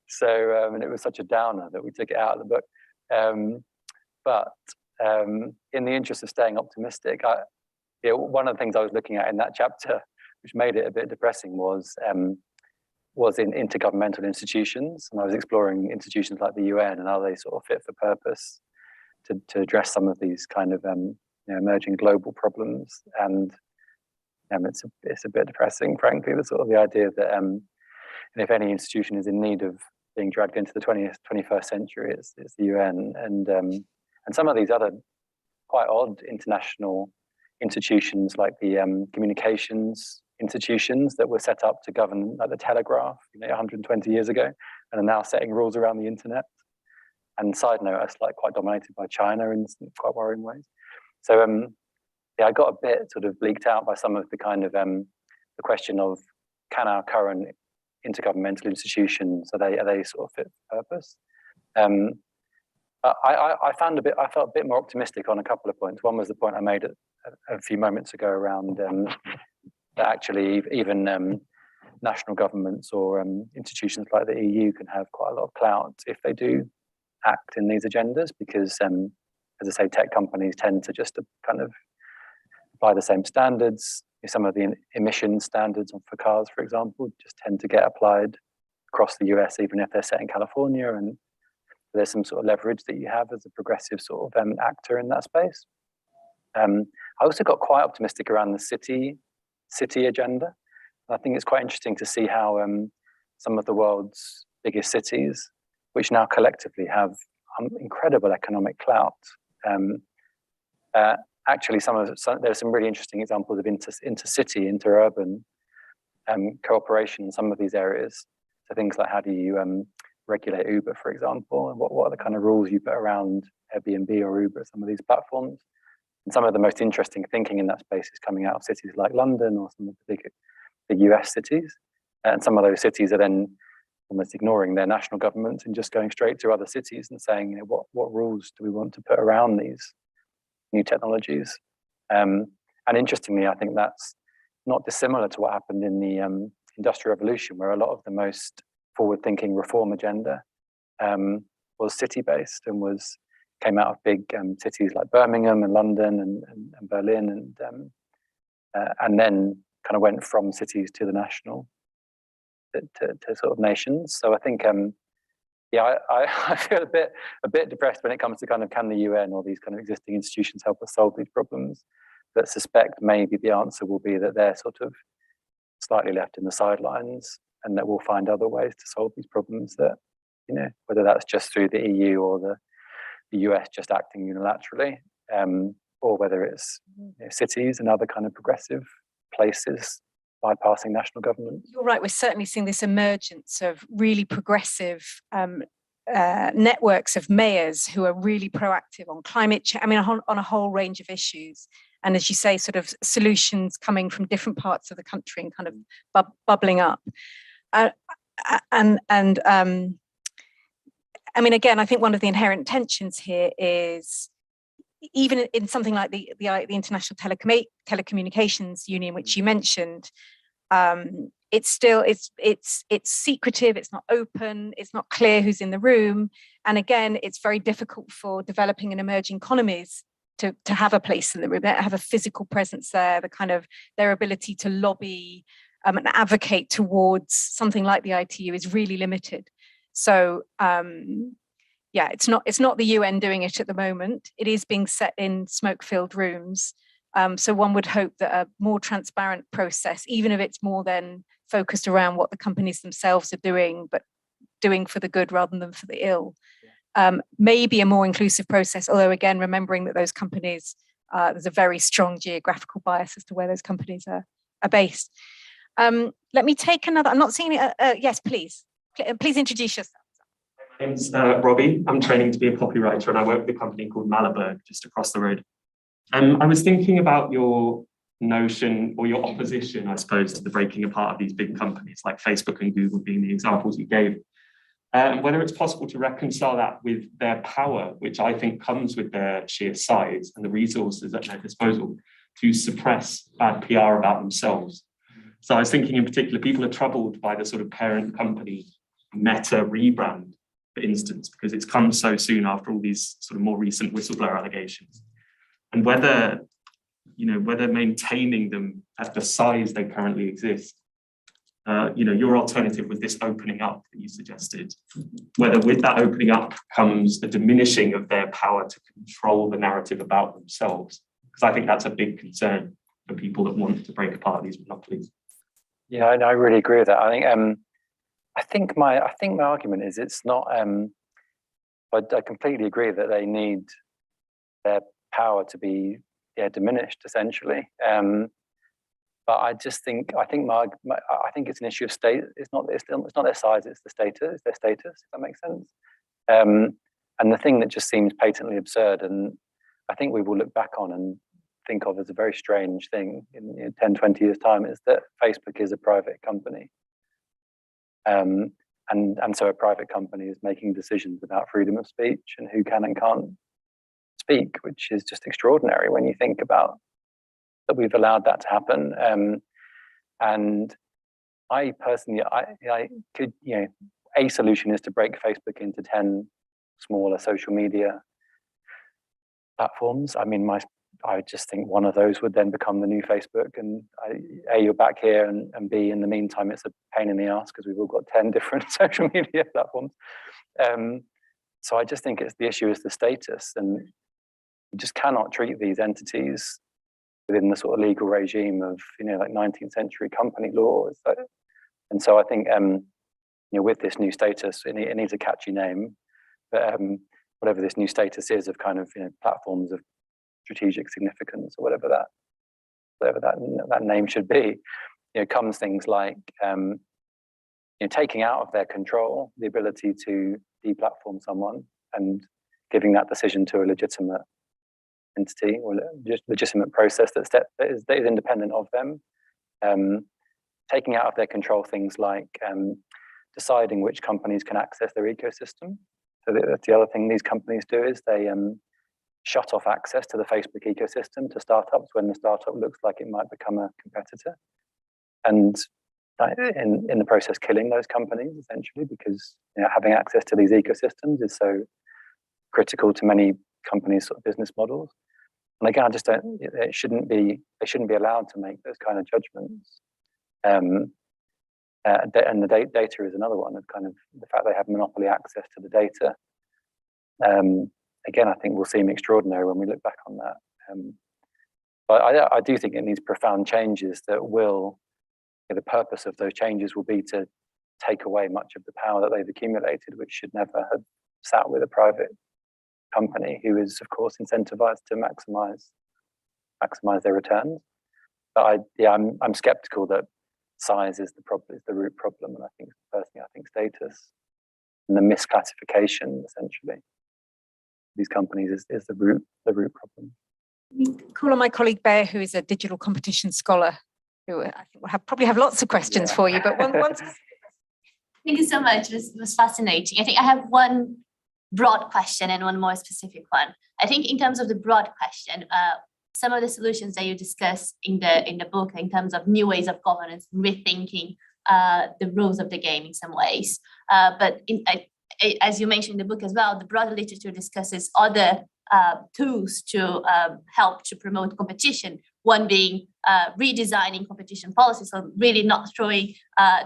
B: So and it was such a downer that we took it out of the book. But in the interest of staying optimistic, one of the things I was looking at in that chapter, which made it a bit depressing, was in intergovernmental institutions, and I was exploring institutions like the UN and how they sort of fit for purpose to address some of these kind of emerging global problems. And it's a bit depressing, frankly, the idea that if any institution is in need of being dragged into the 21st century, it's the UN, and some of these other quite odd international institutions like the communications institutions that were set up to govern, like the telegraph, 120 years ago, and are now setting rules around the internet. And side note, it's like quite dominated by China in quite worrying ways. So yeah, I got a bit sort of bleaked out by some of the kind of the question of, can our current intergovernmental institutions, are they sort of fit for purpose? I felt a bit more optimistic on a couple of points. One was the point I made a few moments ago around that actually even national governments or institutions like the EU can have quite a lot of clout if they do act in these agendas, because as I say, tech companies tend to just kind of apply the same standards. Some of the emission standards for cars, for example, just tend to get applied across the US, even if they're set in California, and there's some sort of leverage that you have as a progressive sort of actor in that space. I also got quite optimistic around the city agenda. I think it's quite interesting to see how some of the world's biggest cities, which now collectively have incredible economic clout, actually there's some really interesting examples of intercity, interurban cooperation in some of these areas. So things like, how do you regulate Uber, for example, and what are the kind of rules you put around Airbnb or Uber, some of these platforms. And some of the most interesting thinking in that space is coming out of cities like London or some of the big US cities. And some of those cities are then almost ignoring their national governments and just going straight to other cities and saying, what rules do we want to put around these new technologies? And interestingly, I think that's not dissimilar to what happened in the Industrial Revolution, where a lot of the most forward-thinking reform agenda was city-based and came out of big cities like Birmingham and London and Berlin, and then kind of went from cities to the national to sort of nations. So I think yeah, I feel a bit depressed when it comes to kind of, can the UN or these kind of existing institutions help us solve these problems, but suspect maybe the answer will be that they're sort of slightly left in the sidelines, and that we'll find other ways to solve these problems that, whether that's just through the EU or the US just acting unilaterally, or whether it's cities and other kind of progressive places bypassing national government.
A: You're right, we're certainly seeing this emergence of really progressive networks of mayors who are really proactive on climate change, on a whole range of issues. And as you say, sort of solutions coming from different parts of the country and kind of bubbling up. Again, I think one of the inherent tensions here is, even in something like the International Telecommunications Union, which you mentioned, it's still it's secretive, it's not open, it's not clear who's in the room, and again, it's very difficult for developing and emerging economies to have a place in the room, have a physical presence there. The kind of their ability to lobby and advocate towards something like the ITU is really limited. So yeah, it's not the UN doing it at the moment. It is being set in smoke-filled rooms. So one would hope that a more transparent process, even if it's more then focused around what the companies themselves are doing, but doing for the good rather than for the ill, maybe a more inclusive process. Although again, remembering that those companies, there's a very strong geographical bias as to where those companies are based. Let me take another. I'm not seeing it. Yes, please introduce yourself.
F: My name's Robbie. I'm training to be a copywriter, and I work with a company called Malaberg just across the road. I was thinking about your notion or your opposition, I suppose, to the breaking apart of these big companies like Facebook and Google being the examples you gave. Whether it's possible to reconcile that with their power, which I think comes with their sheer size and the resources at their disposal to suppress bad PR about themselves. So I was thinking in particular, people are troubled by the sort of parent company Meta rebrand, for instance, because it's come so soon after all these sort of more recent whistleblower allegations. And whether maintaining them at the size they currently exist, your alternative was this opening up that you suggested, whether with that opening up comes a diminishing of their power to control the narrative about themselves, because I think that's a big concern for people that want to break apart these monopolies.
B: Yeah, I really agree with that. I think my argument is it's not. I completely agree that they need their power to be diminished essentially. But I just think I think it's an issue of state. It's not their size. It's the status. It's their status. If that makes sense. And the thing that just seems patently absurd, and I think we will look back on and think of as a very strange thing in 10, 20 years' time, is that Facebook is a private company. And so a private company is making decisions about freedom of speech and who can and can't speak, which is just extraordinary when you think about that we've allowed that to happen. And I personally, I could, a solution is to break Facebook into 10 smaller social media platforms. I mean, I just think one of those would then become the new Facebook, and A, you're back here, and B, in the meantime, it's a pain in the ass because we've all got 10 different social media platforms. So I just think the issue is the status, and you just cannot treat these entities within the sort of legal regime of, like 19th century company law. And so I think, with this new status, it needs a catchy name, but whatever this new status is of kind of, platforms of strategic significance, or whatever that name should be, comes things like taking out of their control the ability to deplatform someone and giving that decision to a legitimate entity or legitimate process that is independent of them. Taking out of their control things like deciding which companies can access their ecosystem. So that's the other thing these companies do, is they shut off access to the Facebook ecosystem to startups when the startup looks like it might become a competitor, and in the process killing those companies essentially, because having access to these ecosystems is so critical to many companies' sort of business models. And again, I just don't. They shouldn't be allowed to make those kind of judgments. And the data is another one, of kind of the fact they have monopoly access to the data. Again, I think will seem extraordinary when we look back on that. But I do think it needs profound changes that will, the purpose of those changes will be to take away much of the power that they've accumulated, which should never have sat with a private company who is, of course, incentivized to maximize their returns. But I'm skeptical that size is the root problem, and I think status and the misclassification essentially these companies is the root problem.
A: Call on my colleague Bear, who is a digital competition scholar, who I think will probably have lots of questions for you. But one
G: Thank you so much. It was fascinating. I think I have one broad question and one more specific one. I think in terms of the broad question, some of the solutions that you discuss in the book in terms of new ways of governance, rethinking the rules of the game in some ways. But as you mentioned in the book as well, the broader literature discusses other tools to help to promote competition. One being redesigning competition policies, so really not throwing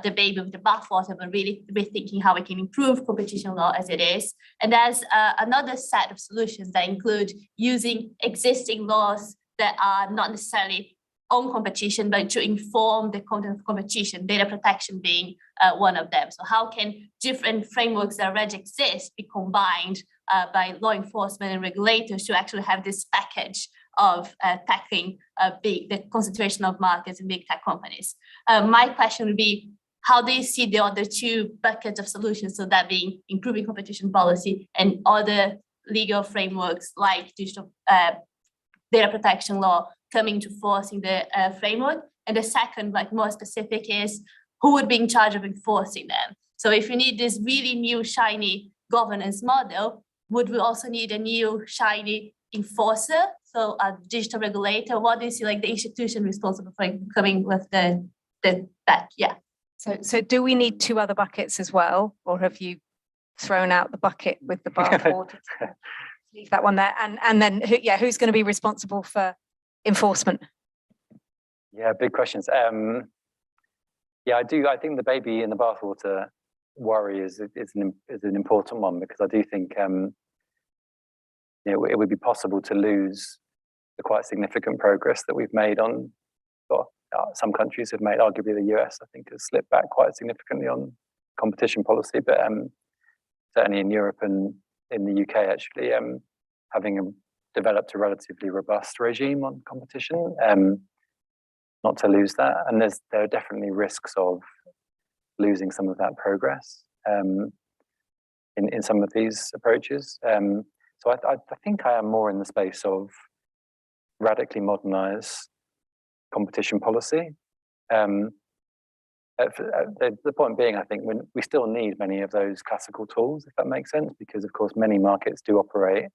G: the baby with the bathwater, but really rethinking how we can improve competition law as it is. And there's another set of solutions that include using existing laws that are not necessarily on competition, but to inform the content of competition, data protection being one of them. So how can different frameworks that already exist be combined by law enforcement and regulators to actually have this package of tackling the concentration of markets in big tech companies? My question would be, how do you see the other two buckets of solutions, so that being improving competition policy and other legal frameworks like digital data protection law coming to force in the framework? And the second, more specific, is who would be in charge of enforcing them? So if you need this really new shiny governance model, would we also need a new shiny enforcer? So a digital regulator? What do you see the institution responsible for coming with that? Yeah.
A: So do we need two other buckets as well, or have you thrown out the bucket with the bathwater? Leave that one there, and then who's going to be responsible for enforcement?
B: Yeah, big questions. I think the baby in the bathwater worry is an important one, because I do think it would be possible to lose the quite significant progress that we've made on. Some countries have made, arguably the US, I think, has slipped back quite significantly on competition policy, but certainly in Europe and in the UK, actually, having a developed a relatively robust regime on competition, not to lose that. And there are definitely risks of losing some of that progress in some of these approaches. So I think I am more in the space of radically modernize competition policy. The point being, I think we still need many of those classical tools, if that makes sense, because of course many markets do operate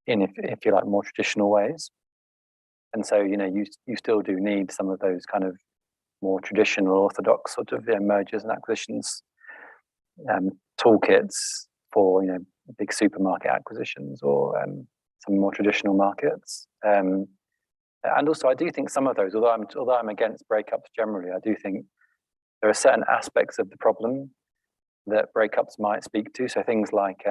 B: in, if you like, more traditional ways. And so, you still do need some of those kind of more traditional orthodox sort of mergers and acquisitions toolkits for, big supermarket acquisitions or some more traditional markets. And also I do think some of those, although I'm against breakups generally, I do think there are certain aspects of the problem that breakups might speak to. So things like,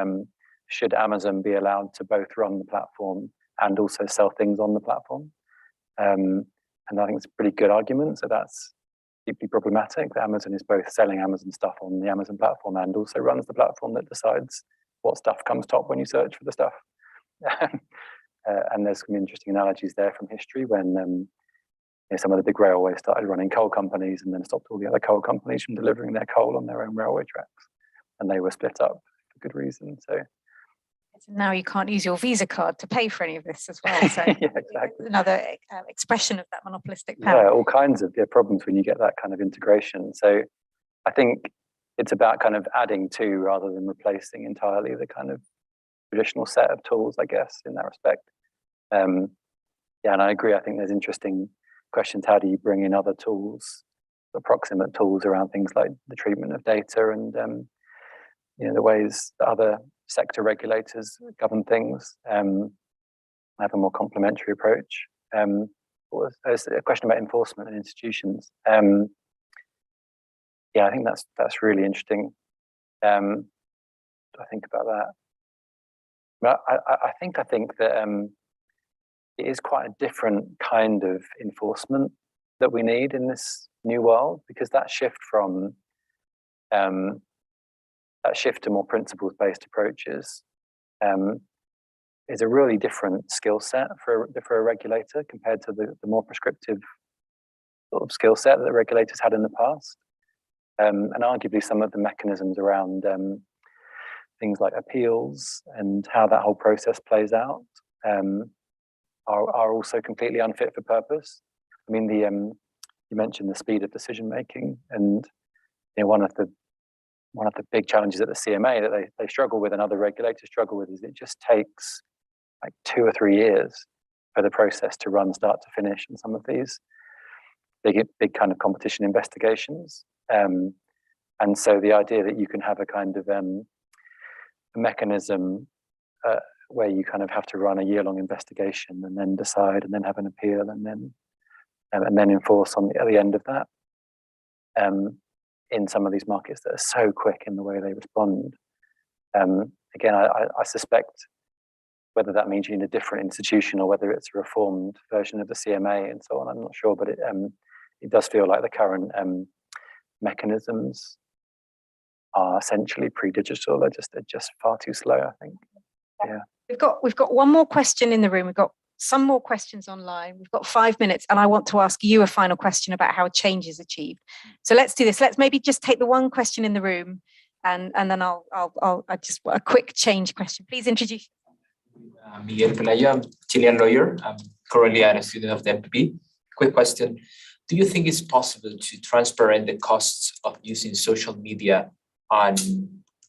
B: should Amazon be allowed to both run the platform and also sell things on the platform? And I think it's a pretty good argument. So that's deeply problematic that Amazon is both selling Amazon stuff on the Amazon platform and also runs the platform that decides what stuff comes top when you search for the stuff. And there's some interesting analogies there from history when some of the big railways started running coal companies and then stopped all the other coal companies from delivering their coal on their own railway tracks. And they were split up for good reason. So
A: now you can't use your Visa card to pay for any of this as well. So
B: yeah, exactly.
A: Another expression of that monopolistic power.
B: Yeah, all kinds of problems when you get that kind of integration. So I think it's about kind of adding to rather than replacing entirely the kind of traditional set of tools, I guess, in that respect. And I agree. I think there's interesting questions. How do you bring in other tools, approximate tools around things like the treatment of data and the ways that other sector regulators govern things, have a more complementary approach. There's a question about enforcement and institutions. I think that's really interesting. I think about that. But I think that it is quite a different kind of enforcement that we need in this new world, because that shift to more principles-based approaches is a really different skill set for a regulator compared to the more prescriptive sort of skill set that the regulators had in the past. And arguably some of the mechanisms around things like appeals and how that whole process plays out are also completely unfit for purpose. I mean, you mentioned the speed of decision making, and one of the big challenges at the CMA that they struggle with and other regulators struggle with is it just takes like 2 or 3 years for the process to run start to finish in some of these big kind of competition investigations. And so the idea that you can have a kind of a mechanism where you kind of have to run a year-long investigation and then decide and then have an appeal and then enforce at the end of that. In some of these markets that are so quick in the way they respond. Again, I suspect whether that means you need a different institution or whether it's a reformed version of the CMA and so on, I'm not sure, but it does feel like the current mechanisms are essentially pre-digital. They're just far too slow, I think. Yeah.
A: We've got one more question in the room. We've got some more questions online. We've got 5 minutes, and I want to ask you a final question about how change is achieved. So let's do this. Let's maybe just take the one question in the room, and then I'll just a quick change question. Please introduce.
H: Miguel Pelayo, I'm a Chilean lawyer. I'm currently a student of the MPP. Quick question: do you think it's possible to transparent the costs of using social media on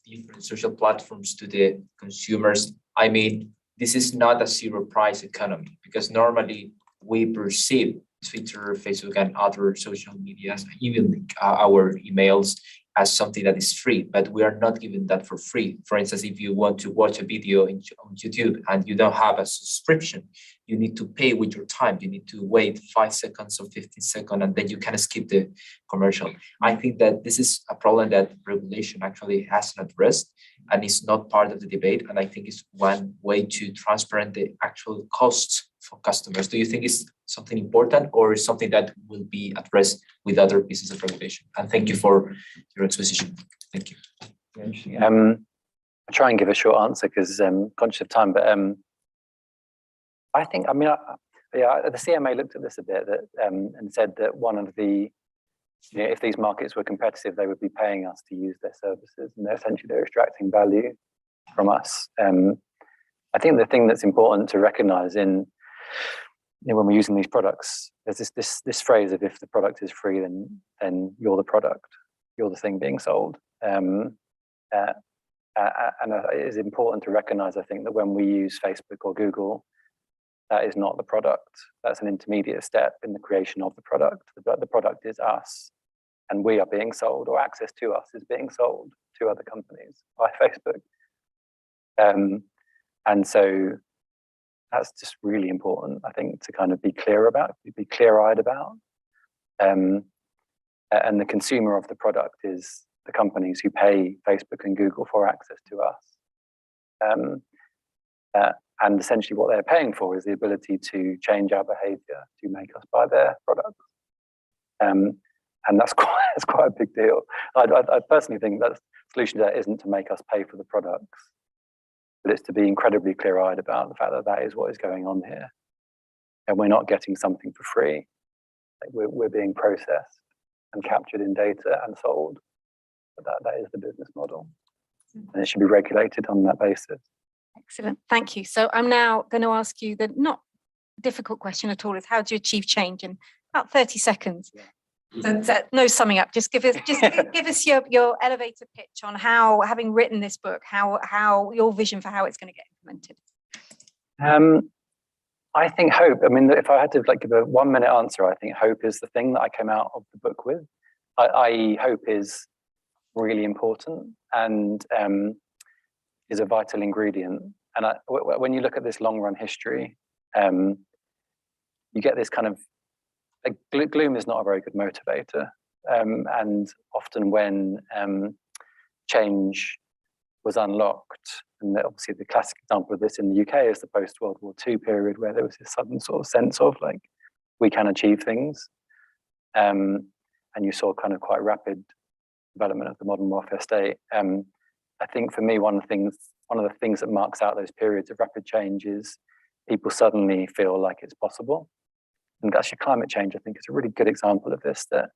H: different social platforms to the consumers? I mean, this is not a zero price economy, because normally we perceive Twitter, Facebook, and other social medias, even our emails, as something that is free, but we are not given that for free. For instance, if you want to watch a video on YouTube and you don't have a subscription, you need to pay with your time. You need to wait 5 seconds or 15 seconds, and then you can skip the commercial. I think that this is a problem that regulation actually hasn't addressed and is not part of the debate. And I think it's one way to transparent the actual costs for customers. Do you think it's something important, or is something that will be addressed with other pieces of regulation? And thank you for your exposition. Thank you.
B: I'll try and give a short answer because I'm conscious of time, but I think, I mean, yeah, the CMA looked at this a bit and said that one of the, if these markets were competitive, they would be paying us to use their services, and they're extracting value from us. I think the thing that's important to recognise in when we're using these products, there's this phrase of, if the product is free, then you're the product, you're the thing being sold. And it is important to recognise, I think, that when we use Facebook or Google, that is not the product. That's an intermediate step in the creation of the product. The product is us, and we are being sold, or access to us is being sold to other companies by Facebook. And so that's just really important, I think, to kind of be clear about, be clear-eyed about. And the consumer of the product is the companies who pay Facebook and Google for access to us. And essentially what they're paying for is the ability to change our behavior, to make us buy their products. And that's quite a big deal. I personally think that the solution to that isn't to make us pay for the products, but it's to be incredibly clear-eyed about the fact that that is what is going on here. And we're not getting something for free. Like we're being processed and captured in data and sold. But that is the business model. And it should be regulated on that basis.
A: Excellent, thank you. So I'm now going to ask you the not difficult question at all, is how do you achieve change in about 30 seconds? Yeah. So, no summing up, just give us your elevator pitch on how, having written this book, how your vision for how it's going to get implemented.
B: I think hope. I mean, if I had to give a 1 minute answer, I think hope is the thing that I came out of the book with. I.e., hope is really important and is a vital ingredient. And when you look at this long run history, you get this kind of, gloom is not a very good motivator. And often when change was unlocked, and obviously the classic example of this in the UK is the post-World War II period, where there was this sudden sort of sense of we can achieve things. And you saw kind of quite rapid development of the modern welfare state. I think for me, one of the things that marks out those periods of rapid change is people suddenly feel like it's possible. And actually climate change, I think, is a really good example of this, that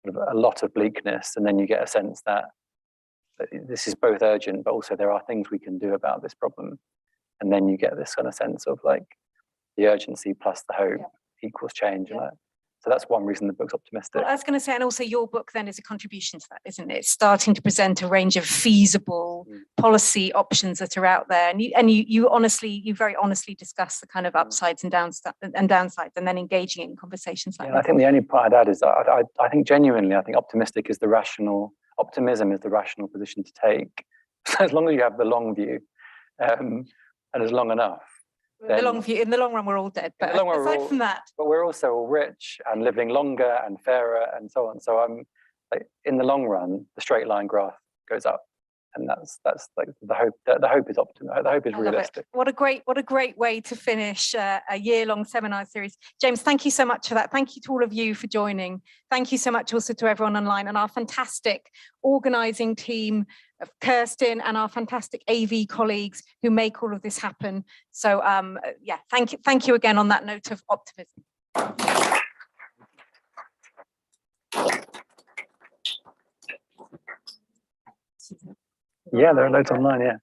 B: a lot of bleakness, and then you get a sense that this is both urgent, but also there are things we can do about this problem. And then you get this kind of sense of the urgency plus the hope equals change. Yeah. So that's one reason the book's optimistic.
A: Well, I was going to say, and also your book then is a contribution to that, isn't it? It's starting to present a range of feasible policy options that are out there, and you very honestly discuss the kind of upsides and downsides, and then engaging in conversations like that.
B: I think the only part I'd add is that I think genuinely, I think optimism is the rational position to take. So as long as you have the long view, and it's long enough.
A: The long view, in the long run, we're all dead. But aside from that,
B: but we're also all rich and living longer and fairer and so on. So I'm in the long run, the straight line graph goes up, and that's the hope. The hope is optimal. The hope is realistic.
A: What a great way to finish a year-long seminar series. James, thank you so much for that. Thank you to all of you for joining. Thank you so much also to everyone online and our fantastic organising team of Kirsten and our fantastic AV colleagues who make all of this happen. So thank you again on that note of optimism.
B: Yeah, there are loads online, yeah.